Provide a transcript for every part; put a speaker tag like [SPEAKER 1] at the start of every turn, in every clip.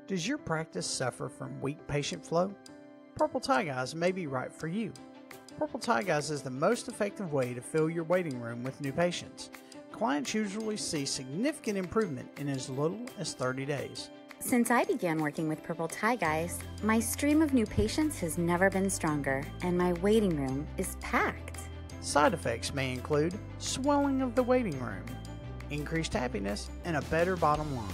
[SPEAKER 1] Does your practice suffer from weak patient flow? Purple Tie Guys may be right for you. Purple Tie Guys is the most effective way to fill your waiting room with new patients. Clients usually see significant improvement in as little as 30 days.
[SPEAKER 2] Since I began working with Purple Tie Guys, my stream of new patients has never been stronger, and my waiting room is packed.
[SPEAKER 1] Side effects may include swelling of the waiting room, increased happiness, and a better bottom line.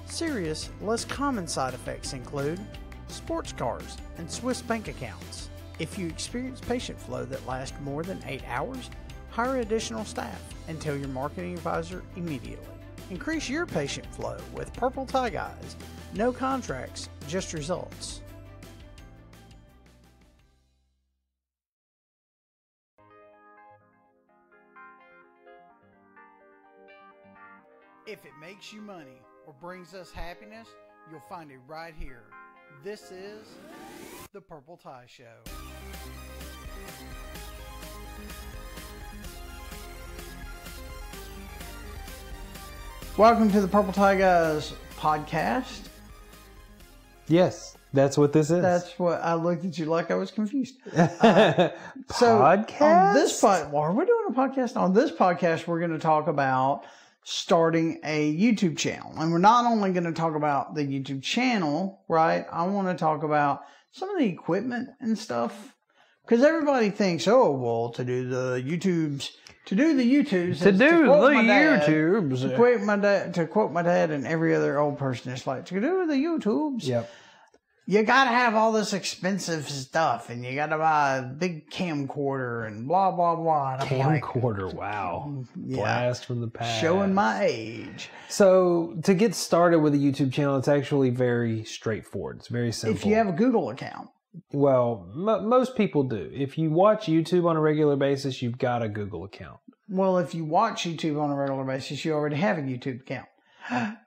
[SPEAKER 1] Serious, less common side effects include sports cars and Swiss bank accounts. If you experience patient flow that lasts more than 8 hours, hire additional staff and tell your marketing advisor immediately. Increase your patient flow with Purple Tie Guys. No contracts, just results. If it makes you money or brings us happiness, you'll find it right here. This is The Purple Tie Show. Welcome to the Purple Tie Guys podcast.
[SPEAKER 3] Yes, that's what this is.
[SPEAKER 1] That's what I looked at you like I was confused.
[SPEAKER 3] Podcast?
[SPEAKER 1] On this we're doing a podcast. On this podcast, we're going to talk about starting a YouTube channel. And we're not only going to talk about the YouTube channel, right? I want to talk about some of the equipment and stuff. Because everybody thinks, oh, well, to do the YouTubes, to quote my dad and every other old person, it's like, to do the YouTubes.
[SPEAKER 3] Yep.
[SPEAKER 1] You gotta have all this expensive stuff, and you gotta buy a big camcorder and blah blah blah.
[SPEAKER 3] Camcorder, wow.
[SPEAKER 1] Yeah.
[SPEAKER 3] Blast from the past.
[SPEAKER 1] Showing my age.
[SPEAKER 3] So, to get started with a YouTube channel, it's actually very straightforward. It's very simple.
[SPEAKER 1] If you have a Google account.
[SPEAKER 3] Well, most people do. If you watch YouTube on a regular basis, you've got a Google account.
[SPEAKER 1] Well, if you watch YouTube on a regular basis, you already have a YouTube account.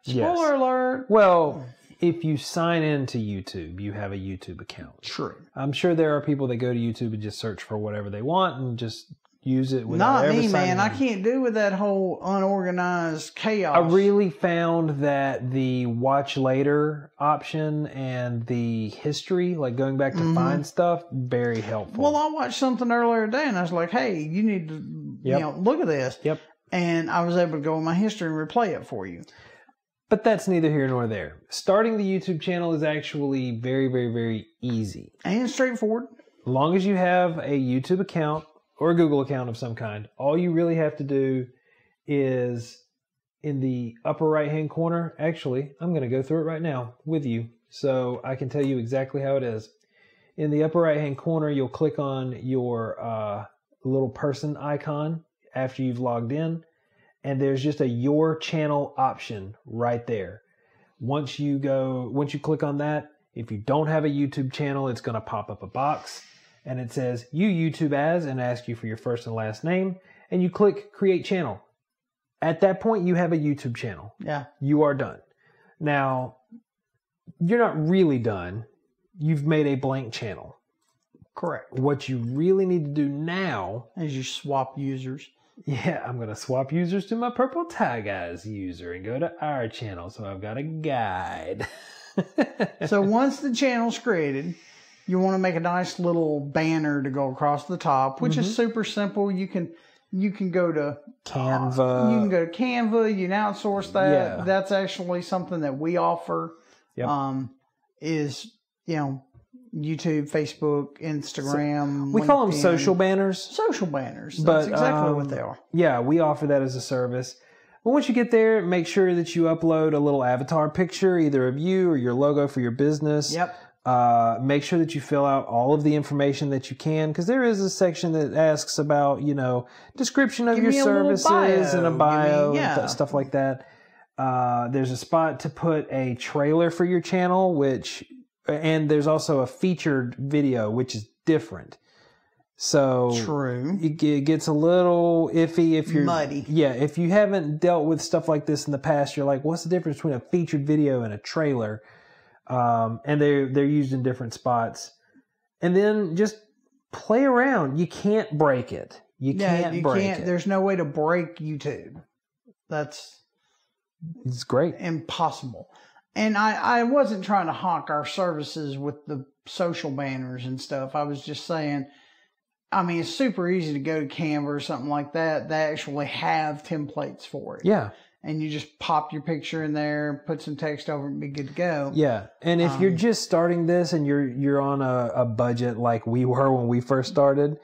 [SPEAKER 1] Spoiler alert.
[SPEAKER 3] Well, if you sign into YouTube, you have a YouTube account.
[SPEAKER 1] True.
[SPEAKER 3] I'm sure there are people that go to YouTube and just search for whatever they want and just use it without
[SPEAKER 1] Not me, man. I can't do with that whole unorganized chaos.
[SPEAKER 3] I really found that the watch later option and the history, like going back to find stuff, very helpful.
[SPEAKER 1] Well, I watched something earlier today and I was like, hey, you need to look at this.
[SPEAKER 3] Yep.
[SPEAKER 1] And I was able to go in my history and replay it for you.
[SPEAKER 3] But that's neither here nor there. Starting the YouTube channel is actually very, very, very easy.
[SPEAKER 1] And straightforward.
[SPEAKER 3] As long as you have a YouTube account or a Google account of some kind, all you really have to do is in the upper right-hand corner. Actually, I'm going to go through it right now with you so I can tell you exactly how it is. In the upper right-hand corner, you'll click on your little person icon after you've logged in. And there's just a Your Channel option right there. Once you click on that, if you don't have a YouTube channel, it's going to pop up a box. And it says, you YouTube as, and ask you for your first and last name. And you click Create Channel. At that point, you have a YouTube channel.
[SPEAKER 1] Yeah.
[SPEAKER 3] You are done. Now, you're not really done. You've made a blank channel.
[SPEAKER 1] Correct.
[SPEAKER 3] What you really need to do now
[SPEAKER 1] is you swap users.
[SPEAKER 3] Yeah, I'm going to swap users to my Purple Tie Guys user and go to our channel. So I've got a guide.
[SPEAKER 1] So once the channel's created, you want to make a nice little banner to go across the top, which is super simple. You can go to
[SPEAKER 3] Canva.
[SPEAKER 1] You can go to Canva. You can outsource that.
[SPEAKER 3] Yeah.
[SPEAKER 1] That's actually something that we offer.
[SPEAKER 3] Yep.
[SPEAKER 1] YouTube, Facebook, Instagram.
[SPEAKER 3] We call them
[SPEAKER 1] LinkedIn.
[SPEAKER 3] social banners.
[SPEAKER 1] Social banners. That's exactly what they are.
[SPEAKER 3] Yeah, we offer that as a service. But once you get there, make sure that you upload a little avatar picture, either of you or your logo for your business.
[SPEAKER 1] Yep.
[SPEAKER 3] Make sure that you fill out all of the information that you can, because there is a section that asks about, description of your services and a bio, and stuff like that. There's a spot to put a trailer for your channel, and there's also a featured video, which is different. So
[SPEAKER 1] true.
[SPEAKER 3] It gets a little iffy if you're
[SPEAKER 1] muddy.
[SPEAKER 3] Yeah, if you haven't dealt with stuff like this in the past, you're like, what's the difference between a featured video and a trailer? And they're used in different spots. And then just play around. You can't break it. You can't break it.
[SPEAKER 1] There's no way to break YouTube. It's
[SPEAKER 3] great.
[SPEAKER 1] Impossible. And I wasn't trying to hawk our services with the social banners and stuff. I was just saying, I mean, it's super easy to go to Canva or something like that. They actually have templates for it.
[SPEAKER 3] Yeah.
[SPEAKER 1] And you just pop your picture in there, put some text over it, and be good to go.
[SPEAKER 3] Yeah. And if you're just starting this and you're on a budget like we were when we first started,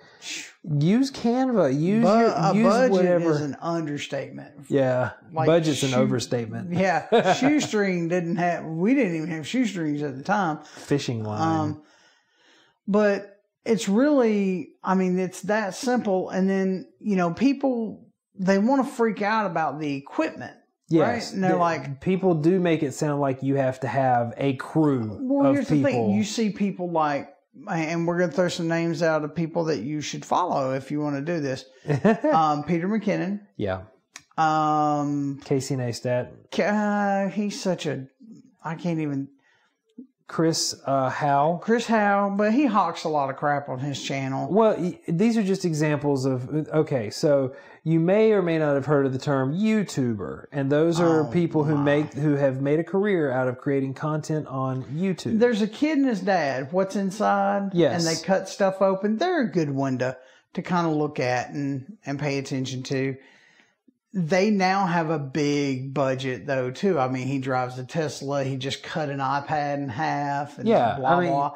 [SPEAKER 3] use Canva. Use
[SPEAKER 1] budget
[SPEAKER 3] whatever.
[SPEAKER 1] is an understatement.
[SPEAKER 3] Yeah.
[SPEAKER 1] Like
[SPEAKER 3] budget's an overstatement.
[SPEAKER 1] Yeah. Shoestring we didn't even have shoestrings at the time.
[SPEAKER 3] Fishing line.
[SPEAKER 1] But it's really, I mean, it's that simple. And then, people, they want to freak out about the equipment.
[SPEAKER 3] Yes.
[SPEAKER 1] Right? And they're like,
[SPEAKER 3] people do make it sound like you have to have a crew of
[SPEAKER 1] here's
[SPEAKER 3] people.
[SPEAKER 1] The thing. You see people like, and we're going to throw some names out of people that you should follow if you want to do this. Peter McKinnon.
[SPEAKER 3] Yeah. Casey Neistat.
[SPEAKER 1] He's such I can't even.
[SPEAKER 3] Chris Howe,
[SPEAKER 1] but he hawks a lot of crap on his channel.
[SPEAKER 3] Well, these are just examples of, okay, so you may or may not have heard of the term YouTuber, and those are people who have made a career out of creating content on YouTube.
[SPEAKER 1] There's a kid and his dad, What's Inside?
[SPEAKER 3] Yes.
[SPEAKER 1] And they cut stuff open. They're a good one to kind of look at and pay attention to. They now have a big budget, though, too. I mean, he drives a Tesla. He just cut an iPad in half. And blah.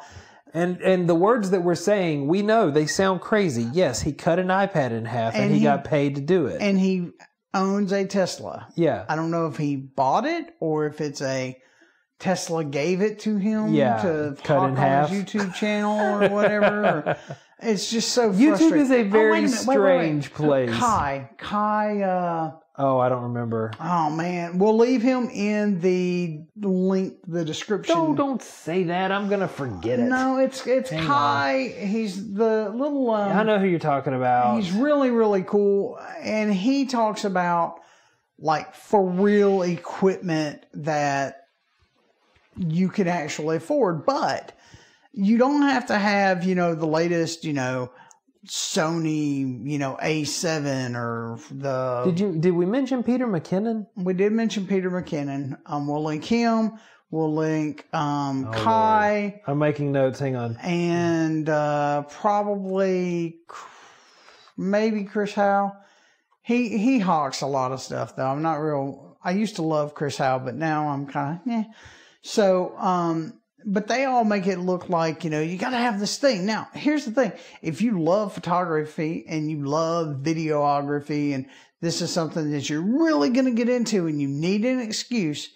[SPEAKER 3] And the words that we're saying, we know they sound crazy. Yes, he cut an iPad in half, and he got paid to do it.
[SPEAKER 1] And he owns a Tesla.
[SPEAKER 3] Yeah.
[SPEAKER 1] I don't know if he bought it or if it's a Tesla gave it to him to
[SPEAKER 3] cut in half
[SPEAKER 1] on his YouTube channel or whatever. It's just so
[SPEAKER 3] YouTube
[SPEAKER 1] frustrating.
[SPEAKER 3] is a very strange place.
[SPEAKER 1] Kai.
[SPEAKER 3] Oh, I don't remember.
[SPEAKER 1] Oh man, we'll leave him in the link, the description.
[SPEAKER 3] Don't say that. I'm gonna forget it.
[SPEAKER 1] No, it's Kai. He's the little.
[SPEAKER 3] I know who you're talking about.
[SPEAKER 1] He's really, really cool, and he talks about like for real equipment that you can actually afford, but you don't have to have, the latest, Sony, A7 or the...
[SPEAKER 3] Did we mention Peter McKinnon?
[SPEAKER 1] We did mention Peter McKinnon. We'll link him. We'll link Kai.
[SPEAKER 3] Lord. I'm making notes. Hang on.
[SPEAKER 1] And probably maybe Chris Howe. He hawks a lot of stuff, though. I'm not real... I used to love Chris Howe, but now I'm kind of... So... But they all make it look like, you got to have this thing. Now, here's the thing. If you love photography and you love videography and this is something that you're really going to get into and you need an excuse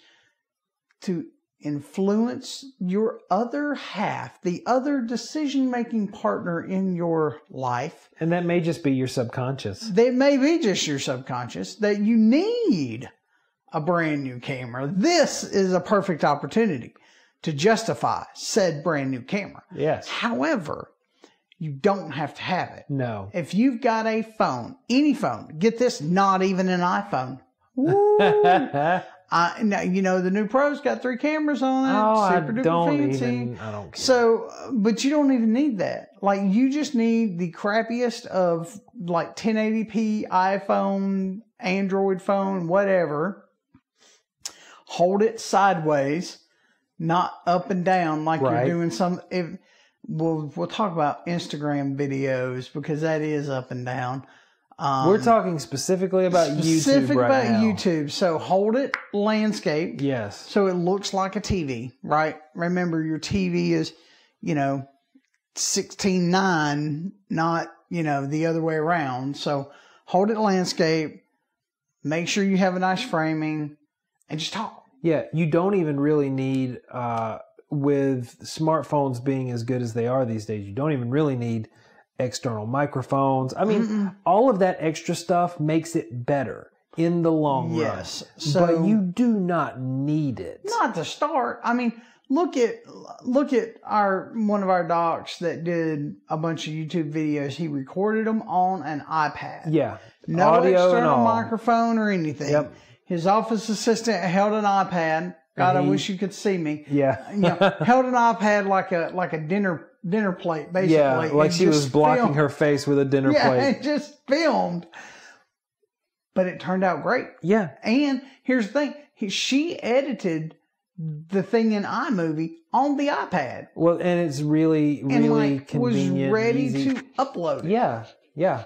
[SPEAKER 1] to influence your other half, the other decision-making partner in your life.
[SPEAKER 3] And that may just be your subconscious.
[SPEAKER 1] That may be just your subconscious that you need a brand new camera. This is a perfect opportunity to justify said brand new camera.
[SPEAKER 3] Yes.
[SPEAKER 1] However, you don't have to have it.
[SPEAKER 3] No.
[SPEAKER 1] If you've got a phone, any phone, get this, not even an iPhone. Woo! Now, the new Pro's got 3 cameras on it.
[SPEAKER 3] Oh,
[SPEAKER 1] super duper fancy.
[SPEAKER 3] I don't care.
[SPEAKER 1] So, but you don't even need that. Like, you just need the crappiest of, like, 1080p iPhone, Android phone, whatever. Hold it sideways. Not up and down like
[SPEAKER 3] right.
[SPEAKER 1] You're doing some. We'll talk about Instagram videos because that is up and down.
[SPEAKER 3] We're talking specifically about YouTube right now.
[SPEAKER 1] YouTube. So hold it landscape.
[SPEAKER 3] Yes.
[SPEAKER 1] So it looks like a TV, right? Remember, your TV is, 16:9, not the other way around. So hold it landscape. Make sure you have a nice framing, and just talk.
[SPEAKER 3] Yeah, you don't even really need, with smartphones being as good as they are these days, you don't even really need external microphones. I mean, all of that extra stuff makes it better in the long run.
[SPEAKER 1] Yes. So,
[SPEAKER 3] but you do not need it.
[SPEAKER 1] Not to start. I mean, look at one of our docs that did a bunch of YouTube videos. He recorded them on an iPad.
[SPEAKER 3] Yeah.
[SPEAKER 1] No
[SPEAKER 3] audio
[SPEAKER 1] external microphone or anything.
[SPEAKER 3] Yep.
[SPEAKER 1] His office assistant held an iPad. God, I wish you could see me.
[SPEAKER 3] Yeah.
[SPEAKER 1] Held an iPad like a dinner plate, basically.
[SPEAKER 3] Yeah, like she was blocking her face with a dinner plate.
[SPEAKER 1] Yeah, and just filmed. But it turned out great.
[SPEAKER 3] Yeah.
[SPEAKER 1] And here's the thing. She edited the thing in iMovie on the iPad.
[SPEAKER 3] Well, and it's really, really
[SPEAKER 1] and
[SPEAKER 3] convenient.
[SPEAKER 1] was ready
[SPEAKER 3] easy.
[SPEAKER 1] to upload it.
[SPEAKER 3] Yeah, yeah.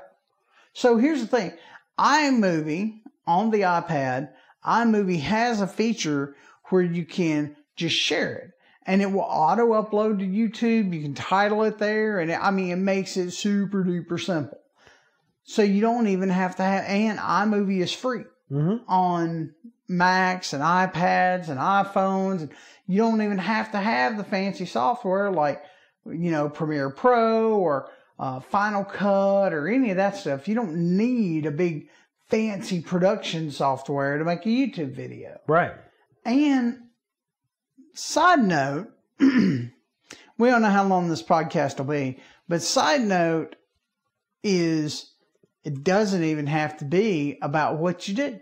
[SPEAKER 1] So here's the thing. iMovie on the iPad, iMovie has a feature where you can just share it. And it will auto upload to YouTube. You can title it there. And it makes it super duper simple. So you don't even have to have, and iMovie is free on Macs and iPads and iPhones. And you don't even have to have the fancy software like, Premiere Pro or Final Cut or any of that stuff. You don't need a big fancy production software to make a YouTube video.
[SPEAKER 3] Right.
[SPEAKER 1] And side note, we don't know how long this podcast will be, but side note is it doesn't even have to be about what you do.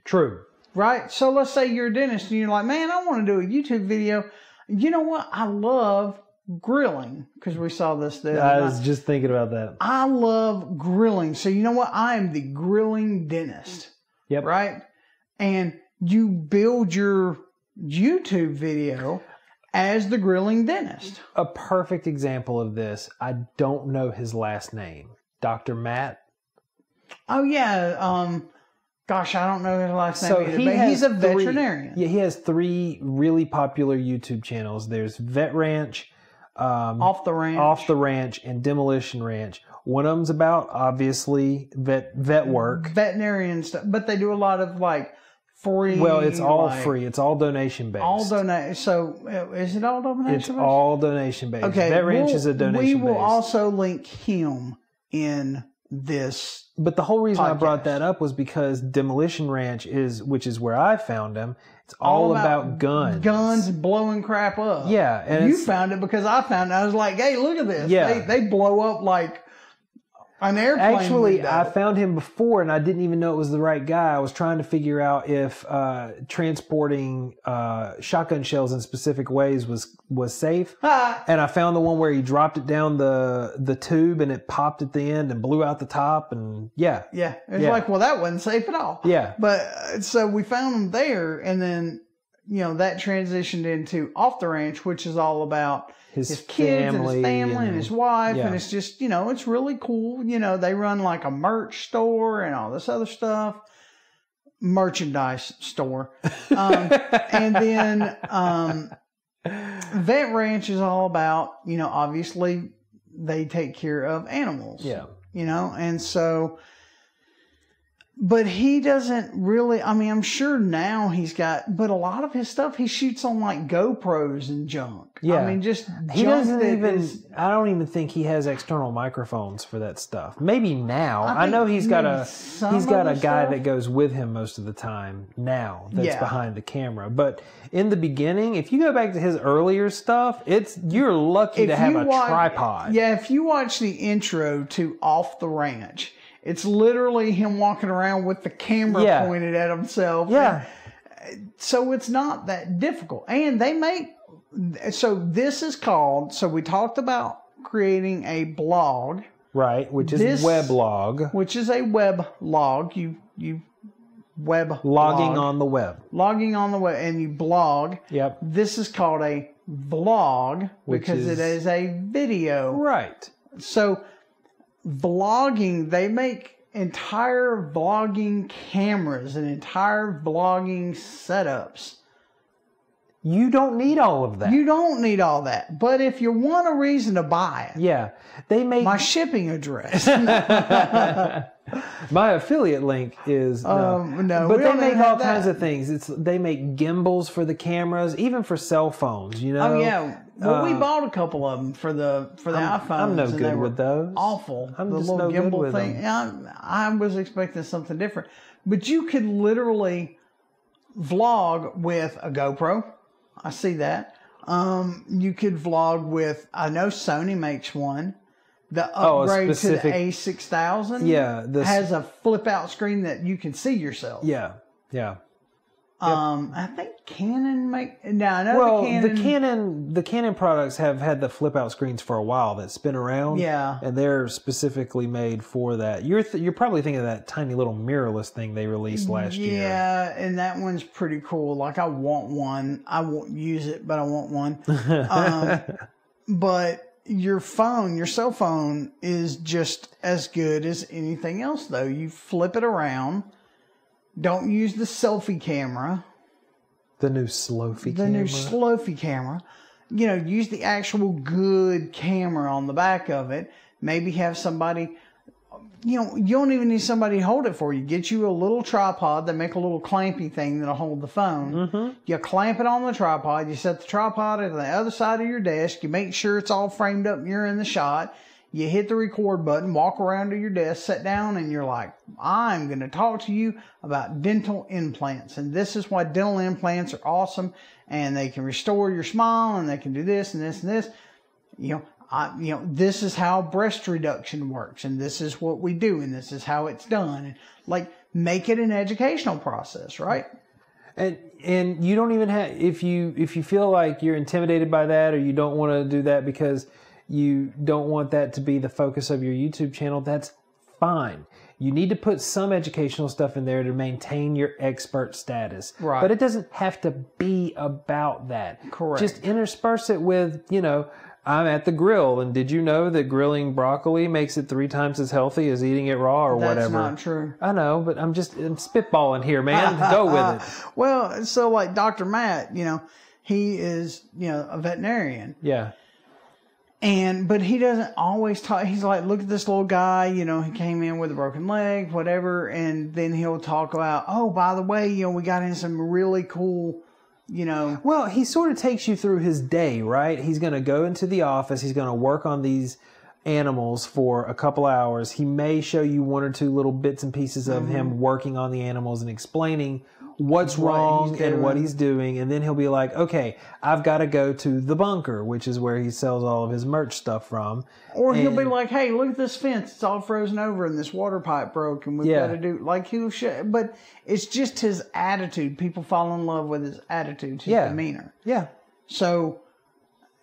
[SPEAKER 3] True.
[SPEAKER 1] Right? So let's say you're a dentist and you're like, man, I want to do a YouTube video. You know what? I love grilling because we saw this the other
[SPEAKER 3] I
[SPEAKER 1] night.
[SPEAKER 3] was just thinking about that.
[SPEAKER 1] I love grilling. So you know what? I am the grilling dentist.
[SPEAKER 3] Yep.
[SPEAKER 1] Right? And you build your YouTube video as the grilling dentist.
[SPEAKER 3] A perfect example of this, I don't know his last name. Dr. Matt.
[SPEAKER 1] Oh, yeah. Gosh, I don't know his last name
[SPEAKER 3] So
[SPEAKER 1] either, but he's a veterinarian.
[SPEAKER 3] He has 3 really popular YouTube channels. There's Vet Ranch,
[SPEAKER 1] Off the
[SPEAKER 3] Ranch, and Demolition Ranch. One of them's about, obviously, vet work.
[SPEAKER 1] Veterinarian stuff. But they do a lot of, free.
[SPEAKER 3] Well, it's all free. It's all donation based.
[SPEAKER 1] All donation. So, is it all donation based?
[SPEAKER 3] It's all donation based.
[SPEAKER 1] Okay.
[SPEAKER 3] Vet Ranch is a donation based.
[SPEAKER 1] We will also link him in this.
[SPEAKER 3] But the whole reason
[SPEAKER 1] podcast.
[SPEAKER 3] I brought that up was because Demolition Ranch which is where I found him. It's all about guns.
[SPEAKER 1] Guns blowing crap up.
[SPEAKER 3] Yeah. And
[SPEAKER 1] you found it because I found it. I was like, hey, look at this.
[SPEAKER 3] Yeah.
[SPEAKER 1] They blow up like an airplane.
[SPEAKER 3] Actually,
[SPEAKER 1] window.
[SPEAKER 3] I found him before and I didn't even know it was the right guy. I was trying to figure out if transporting shotgun shells in specific ways was safe. And I found the one where he dropped it down the tube and it popped at the end and blew out the top. And yeah.
[SPEAKER 1] Yeah. It's like, well, that wasn't safe at all.
[SPEAKER 3] Yeah.
[SPEAKER 1] But so we found him there, and then, that transitioned into Off the Ranch, which is all about his kids and his family and his wife.
[SPEAKER 3] Yeah.
[SPEAKER 1] And it's just, it's really cool. They run like a merch store and all this other stuff. Merchandise store. And then Vet Ranch is all about, obviously they take care of animals.
[SPEAKER 3] Yeah.
[SPEAKER 1] And so, but he doesn't really, I'm sure now but a lot of his stuff he shoots on like GoPros and junk.
[SPEAKER 3] Yeah.
[SPEAKER 1] He doesn't even,
[SPEAKER 3] I don't even think he has external microphones for that stuff. Maybe now. I know he's got a guy that goes with him most of the time now that's behind the camera. But in the beginning, if you go back to his earlier stuff, you're lucky to have a tripod.
[SPEAKER 1] Yeah, if you watch the intro to Off the Ranch, it's literally him walking around with the camera pointed at himself.
[SPEAKER 3] Yeah.
[SPEAKER 1] So it's not that difficult. And this is called, so we talked about creating a blog.
[SPEAKER 3] Right, which is weblog.
[SPEAKER 1] Which is a weblog. You web
[SPEAKER 3] logging on the web.
[SPEAKER 1] Logging on the web, and you blog.
[SPEAKER 3] Yep.
[SPEAKER 1] This is called a vlog because it is a video.
[SPEAKER 3] Right.
[SPEAKER 1] So vlogging, they make entire vlogging cameras and entire vlogging setups.
[SPEAKER 3] You don't need all of that.
[SPEAKER 1] You don't need all that. But if you want a reason to buy it,
[SPEAKER 3] they make
[SPEAKER 1] my shipping address.
[SPEAKER 3] My affiliate link is
[SPEAKER 1] no.
[SPEAKER 3] But they make all kinds of things. They make gimbals for the cameras, even for cell phones.
[SPEAKER 1] Oh yeah. Well, we bought a couple of them for the iPhones.
[SPEAKER 3] I'm no good with those.
[SPEAKER 1] Awful.
[SPEAKER 3] I'm
[SPEAKER 1] the
[SPEAKER 3] just
[SPEAKER 1] little
[SPEAKER 3] no
[SPEAKER 1] gimbal
[SPEAKER 3] good with
[SPEAKER 1] thing.
[SPEAKER 3] them.
[SPEAKER 1] I was expecting something different, but you could literally vlog with a GoPro. I see that. You could vlog with. I know Sony makes one. The upgrade to the A6000 has a flip out screen that you can see yourself.
[SPEAKER 3] Yeah.
[SPEAKER 1] I think Canon I know
[SPEAKER 3] the Canon products have had the flip out screens for a while that spin around.
[SPEAKER 1] Yeah.
[SPEAKER 3] And they're specifically made for that. You're probably thinking of that tiny little mirrorless thing they released last year.
[SPEAKER 1] Yeah, and that one's pretty cool. Like, I want one. I won't use it, but I want one. But your cell phone is just as good as anything else, though. You flip it around. Don't use the selfie camera.
[SPEAKER 3] The new Slofie camera.
[SPEAKER 1] The new Slofie camera. You know, use the actual good camera on the back of it. Maybe have somebody, you know, you don't even need somebody to hold it for you. Get you a little tripod. They make a little clampy thing that'll hold the phone.
[SPEAKER 3] Mm-hmm.
[SPEAKER 1] You clamp it on the tripod. You set the tripod at the other side of your desk. You make sure it's all framed up and you're in the shot. You hit the record button, walk around to your desk, sit down, and you're like, I'm going to talk to you about dental implants. And this is why dental implants are awesome. And they can restore your smile, and they can do this and this and this. You know, this is how breast reduction works, and this is what we do, and this is how it's done. And like, make it an educational process, right?
[SPEAKER 3] And you don't even have, if you feel like you're intimidated by that, or you don't want to do that because you don't want that to be the focus of your YouTube channel, that's fine. You need to put some educational stuff in there to maintain your expert status.
[SPEAKER 1] Right.
[SPEAKER 3] But it doesn't have to be about that.
[SPEAKER 1] Correct.
[SPEAKER 3] Just intersperse it with, you know, I'm at the grill, and did you know that grilling broccoli makes it 3 times as healthy as eating it raw or whatever?
[SPEAKER 1] That's not true.
[SPEAKER 3] I know, but I'm spitballing here, man. Go with it.
[SPEAKER 1] Well, so like Dr. Matt, you know, he is, you know, a veterinarian.
[SPEAKER 3] Yeah.
[SPEAKER 1] But he doesn't always talk. He's like, look at this little guy, you know, he came in with a broken leg, whatever. And then he'll talk about, oh, by the way, you know, we got in some really cool, you know.
[SPEAKER 3] Well, he sort of takes you through his day, right? He's going to go into the office. He's going to work on these animals for a couple hours. He may show you 1 or 2 little bits and pieces of him working on the animals and explaining what's wrong and what he's doing. And then he'll be like, okay, I've got to go to the bunker, which is where he sells all of his merch stuff from.
[SPEAKER 1] Or he'll be like, hey, look at this fence. It's all frozen over and this water pipe broke and we've got to do, like, but it's just his attitude. People fall in love with his attitude, his demeanor.
[SPEAKER 3] Yeah.
[SPEAKER 1] So,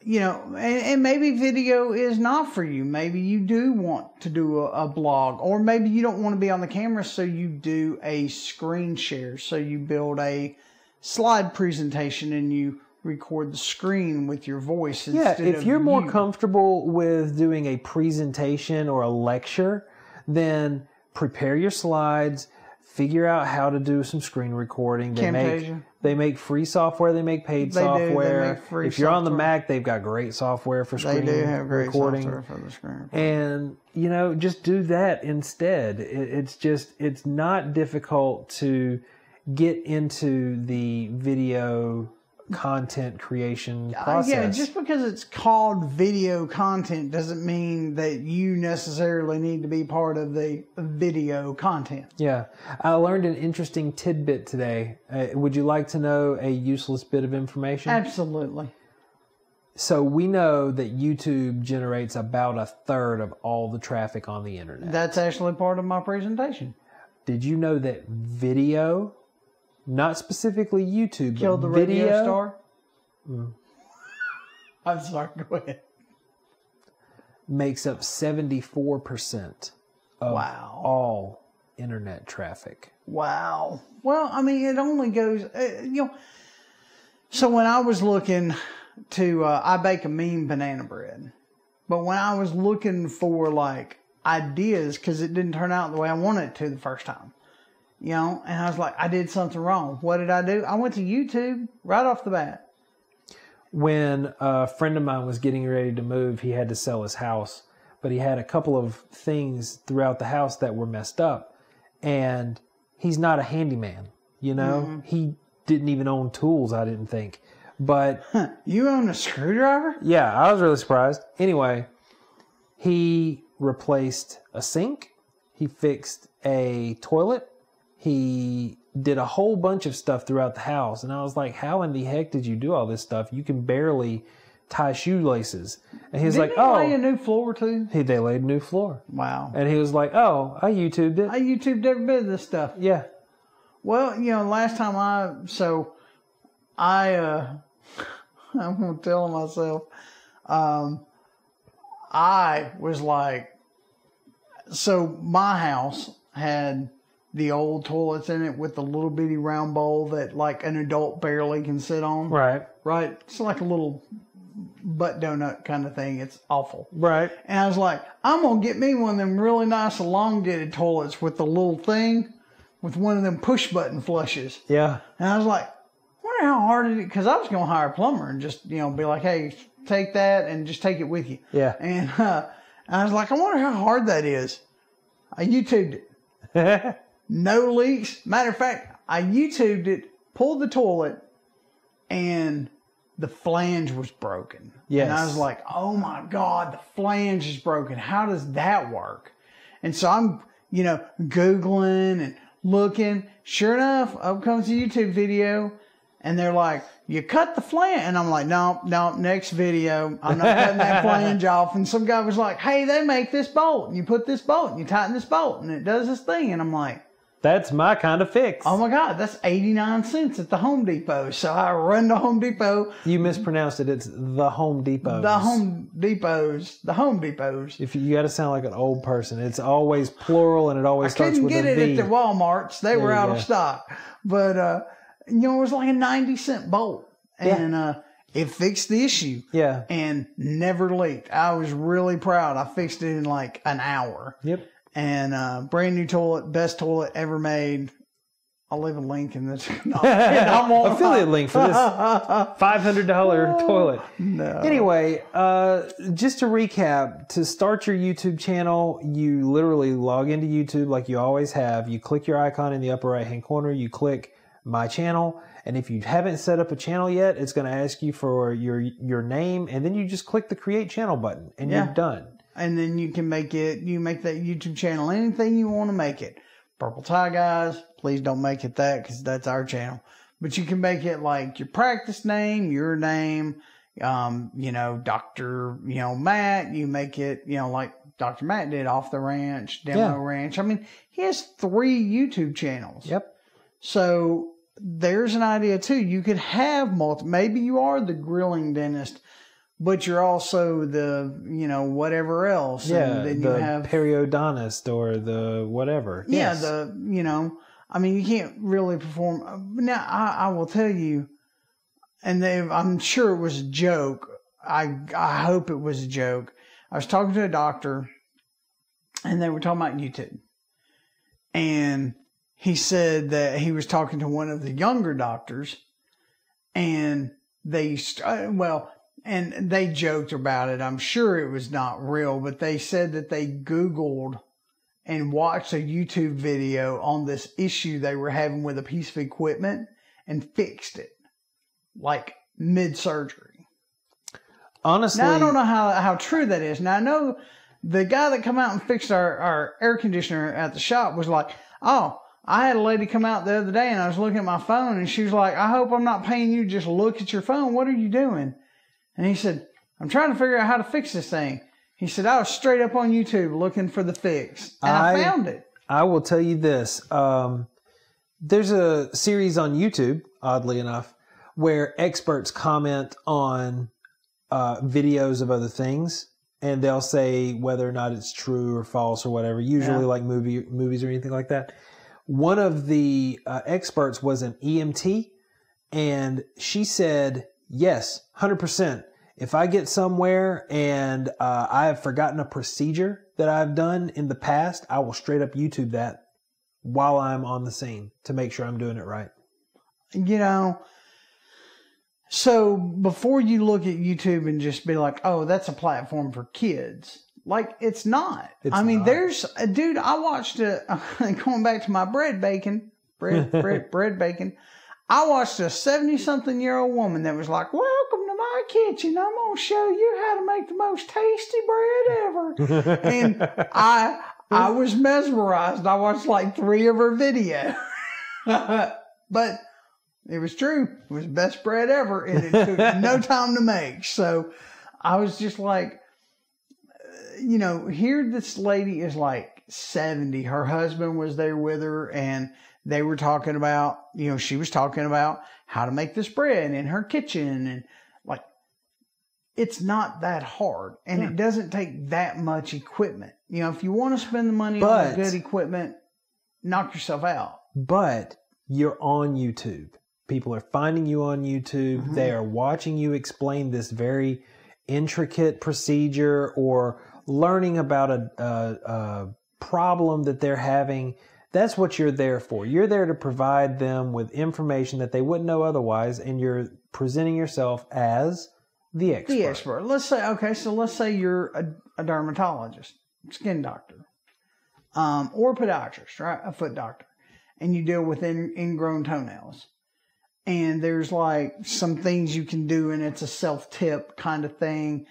[SPEAKER 1] you know, and maybe video is not for you. Maybe you do want to do a blog, or maybe you don't want to be on the camera, so you do a screen share. So you build a slide presentation and you record the screen with your voice instead of
[SPEAKER 3] if you're more comfortable with doing a presentation or a lecture, then prepare your slides, figure out how to do some screen recording. They make free software. They make paid software. If you're on the Mac, they've got great software for screen recording. They do have great software for the screen recording. And, you know, just do that instead. It's not difficult to get into the video content creation process.
[SPEAKER 1] Yeah, just because it's called video content doesn't mean that you necessarily need to be part of the video content.
[SPEAKER 3] Yeah. I learned an interesting tidbit today. Would you like to know a useless bit of information?
[SPEAKER 1] Absolutely.
[SPEAKER 3] So we know that YouTube generates about 1/3 of all the traffic on the internet.
[SPEAKER 1] That's actually part of my presentation.
[SPEAKER 3] Did you know that video, not specifically YouTube,
[SPEAKER 1] killed the
[SPEAKER 3] video,
[SPEAKER 1] radio star? I'm sorry, go ahead.
[SPEAKER 3] Makes up 74% of all internet traffic.
[SPEAKER 1] Wow. Well, I mean, it only goes, you know. So when I was looking to, I bake a mean banana bread. But when I was looking for, like, ideas, because it didn't turn out the way I wanted it to the first time. You know, and I was like, I did something wrong. What did I do? I went to YouTube right off the bat.
[SPEAKER 3] When a friend of mine was getting ready to move, he had to sell his house, but he had a couple of things throughout the house that were messed up. And he's not a handyman, you know? He didn't even own tools, I didn't think. But
[SPEAKER 1] you own a screwdriver?
[SPEAKER 3] Yeah, I was really surprised. Anyway, he replaced a sink. He fixed a toilet. He did a whole bunch of stuff throughout the house. And I was like, how in the heck did you do all this stuff? You can barely tie shoelaces. And he was like, oh.
[SPEAKER 1] Didn't he lay a new floor too?
[SPEAKER 3] They laid a new floor.
[SPEAKER 1] Wow.
[SPEAKER 3] And he was like, oh, I YouTubed it.
[SPEAKER 1] I YouTubed every bit of this stuff.
[SPEAKER 3] Yeah.
[SPEAKER 1] Well, last time I'm going to tell myself, I was like, so my house had the old toilets in it with the little bitty round bowl that like an adult barely can sit on.
[SPEAKER 3] Right.
[SPEAKER 1] Right. It's like a little butt donut kind of thing. It's awful.
[SPEAKER 3] Right.
[SPEAKER 1] And I was like, I'm going to get me one of them really nice elongated toilets with the little thing with one of them push button flushes.
[SPEAKER 3] Yeah.
[SPEAKER 1] And I was like, I wonder how hard it is, because I was going to hire a plumber and just, be like, hey, take that and just take it with you.
[SPEAKER 3] Yeah.
[SPEAKER 1] And I was like, I wonder how hard that is. I YouTubed it. No leaks. Matter of fact, I YouTubed it, pulled the toilet, and the flange was broken.
[SPEAKER 3] Yes.
[SPEAKER 1] And I was like, oh my God, the flange is broken. How does that work? And so I'm, Googling and looking. Sure enough, up comes a YouTube video. And they're like, you cut the flange. And I'm like, no, next video. I'm not cutting that flange off. And some guy was like, hey, they make this bolt. And you put this bolt and you tighten this bolt and it does this thing. And I'm like,
[SPEAKER 3] that's my kind of fix.
[SPEAKER 1] oh my God, that's 89 cents at the Home Depot. So I run to Home Depot.
[SPEAKER 3] You mispronounced it. It's the Home Depot.
[SPEAKER 1] The Home Depots.
[SPEAKER 3] If you got to sound like an old person, it's always plural and it always starts with a V.
[SPEAKER 1] I couldn't get it at the Walmarts. They were out of stock. But, it was like a 90-cent bolt. And it fixed the issue.
[SPEAKER 3] Yeah.
[SPEAKER 1] And never leaked. I was really proud. I fixed it in like an hour.
[SPEAKER 3] Yep.
[SPEAKER 1] And brand new toilet, best toilet ever made. I'll leave a link in this.
[SPEAKER 3] Affiliate link for this $500 toilet.
[SPEAKER 1] No.
[SPEAKER 3] Anyway, just to recap, to start your YouTube channel, you literally log into YouTube like you always have. You click your icon in the upper right-hand corner. You click My Channel. And if you haven't set up a channel yet, it's going to ask you for your name. And then you just click the Create Channel button and you're done.
[SPEAKER 1] And then you can make that YouTube channel anything you want to make it. Purple Tie Guys, please don't make it that because that's our channel. But you can make it like your practice name, your name, Dr. Matt. You make it, like Dr. Matt did, Off the Ranch, Demo Ranch. I mean, he has 3 YouTube channels.
[SPEAKER 3] Yep.
[SPEAKER 1] So there's an idea too. You could have maybe you are the grilling dentist, but you're also the, whatever else.
[SPEAKER 3] Yeah,
[SPEAKER 1] and then
[SPEAKER 3] the
[SPEAKER 1] you have
[SPEAKER 3] periodontist or the whatever.
[SPEAKER 1] Yeah,
[SPEAKER 3] yes.
[SPEAKER 1] You can't really perform. Now, I will tell you, and I'm sure it was a joke. I hope it was a joke. I was talking to a doctor, and they were talking about YouTube. And he said that he was talking to one of the younger doctors, and they joked about it. I'm sure it was not real, but they said that they Googled and watched a YouTube video on this issue they were having with a piece of equipment and fixed it, like mid-surgery.
[SPEAKER 3] Honestly,
[SPEAKER 1] now I don't know how true that is. Now I know the guy that come out and fixed our air conditioner at the shop was like, oh, I had a lady come out the other day and I was looking at my phone and she was like, I hope I'm not paying you to just look at your phone. What are you doing? And he said, I'm trying to figure out how to fix this thing. He said, I was straight up on YouTube looking for the fix. And I found it. I
[SPEAKER 3] will tell you this. There's a series on YouTube, oddly enough, where experts comment on videos of other things. And they'll say whether or not it's true or false or whatever, usually like movies or anything like that. One of the experts was an EMT, and she said, yes, 100%. If I get somewhere and I have forgotten a procedure that I've done in the past, I will straight up YouTube that while I'm on the scene to make sure I'm doing it right.
[SPEAKER 1] So before you look at YouTube and just be like, oh, that's a platform for kids. Like, it's not. There's a dude, I watched going back to my bread bacon, I watched a 70-something-year-old woman that was like, welcome to my kitchen. I'm going to show you how to make the most tasty bread ever. And I was mesmerized. I watched like 3 of her videos. But it was true. It was the best bread ever. And it took no time to make. So I was just like, here this lady is like 70. Her husband was there with her, and they were talking about, she was talking about how to make this bread in her kitchen. And like, it's not that hard. And it doesn't take that much equipment. If you want to spend the money on good equipment, knock yourself out.
[SPEAKER 3] But you're on YouTube. People are finding you on YouTube. Mm-hmm. They are watching you explain this very intricate procedure or learning about a problem that they're having. That's what you're there for. You're there to provide them with information that they wouldn't know otherwise, and you're presenting yourself as the expert.
[SPEAKER 1] The expert. Let's say you're a dermatologist, skin doctor, or a podiatrist, right? A foot doctor, and you deal with ingrown toenails. And there's like some things you can do, and it's a self-tip kind of thing.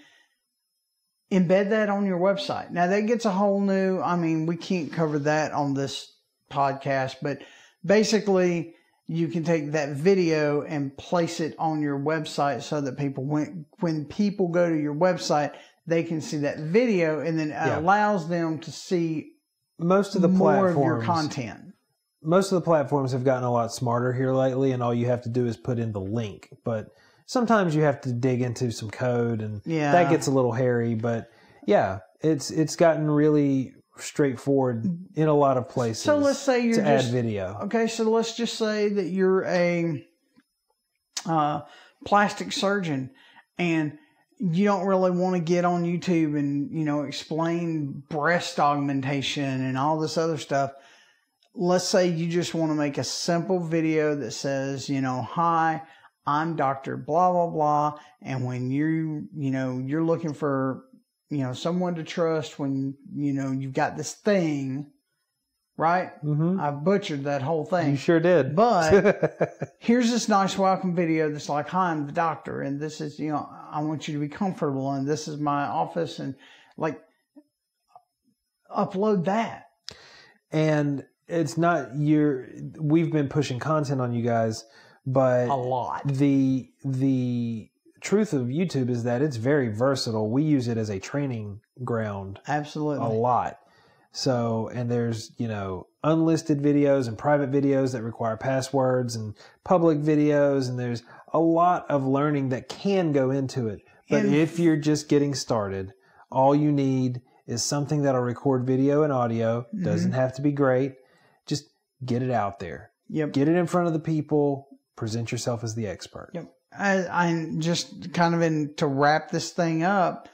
[SPEAKER 1] Embed that on your website. Now that gets a whole new, we can't cover that on this podcast, but basically you can take that video and place it on your website so that people, when people go to your website, they can see that video, and then it allows them to see
[SPEAKER 3] most of the
[SPEAKER 1] more of your content.
[SPEAKER 3] Most of the platforms have gotten a lot smarter here lately, and all you have to do is put in the link. But sometimes you have to dig into some code, and that gets a little hairy. But yeah, it's gotten really straightforward in a lot of places.
[SPEAKER 1] So let's say you're
[SPEAKER 3] add video.
[SPEAKER 1] Okay, so let's just say that you're a plastic surgeon, and you don't really want to get on YouTube and explain breast augmentation and all this other stuff. Let's say you just want to make a simple video that says, hi, I'm Dr. blah, blah, blah. And when you're looking for, someone to trust when, you've got this thing, right? Mm-hmm. I butchered that whole thing.
[SPEAKER 3] You sure did.
[SPEAKER 1] But here's this nice welcome video that's like, hi, I'm the doctor. And this is, I want you to be comfortable. And this is my office. And like, upload that.
[SPEAKER 3] And it's not we've been pushing content on you guys, but
[SPEAKER 1] a lot.
[SPEAKER 3] The truth of YouTube is that it's very versatile. We use it as a training ground.
[SPEAKER 1] Absolutely.
[SPEAKER 3] A lot. So, and there's, unlisted videos and private videos that require passwords and public videos, and there's a lot of learning that can go into it. But if you're just getting started, all you need is something that'll record video and audio. Mm-hmm. Doesn't have to be great. Just get it out there.
[SPEAKER 1] Yep.
[SPEAKER 3] Get it in front of the people. Present yourself as the expert.
[SPEAKER 1] Yep. I'm just kind of to wrap this thing up.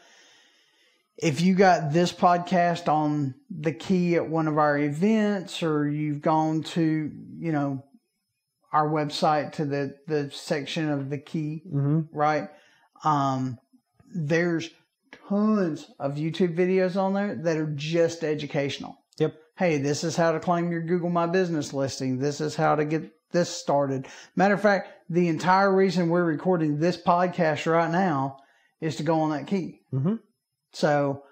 [SPEAKER 1] If you got this podcast on the key at one of our events, or you've gone to, our website to the section of the key, mm-hmm. right? There's tons of YouTube videos on there that are just educational.
[SPEAKER 3] Yep.
[SPEAKER 1] Hey, this is how to claim your Google My Business listing. This is how to get this started. Matter of fact, the entire reason we're recording this podcast right now is to go on that key. Mm-hmm. So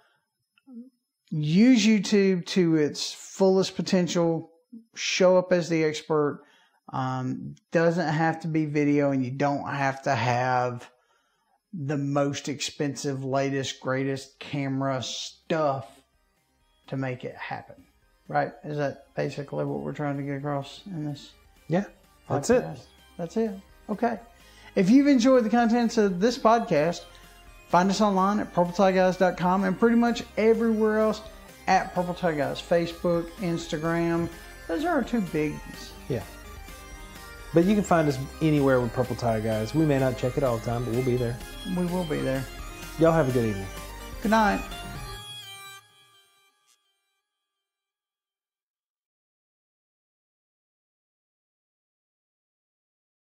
[SPEAKER 1] use YouTube to its fullest potential. Show up as the expert. Doesn't have to be video, and you don't have to have the most expensive, latest, greatest camera stuff to make it happen. Right? Is that basically what we're trying to get across in this?
[SPEAKER 3] Yeah, that's
[SPEAKER 1] podcast? That's it. Okay. If you've enjoyed the contents of this podcast, find us online at purpletieguys.com and pretty much everywhere else at Purple Tie Guys. Facebook, Instagram. Those are our two biggies.
[SPEAKER 3] Yeah. But you can find us anywhere with Purple Tie Guys. We may not check it all the time, but we'll be there.
[SPEAKER 1] We will be there.
[SPEAKER 3] Y'all have a good evening.
[SPEAKER 1] Good night.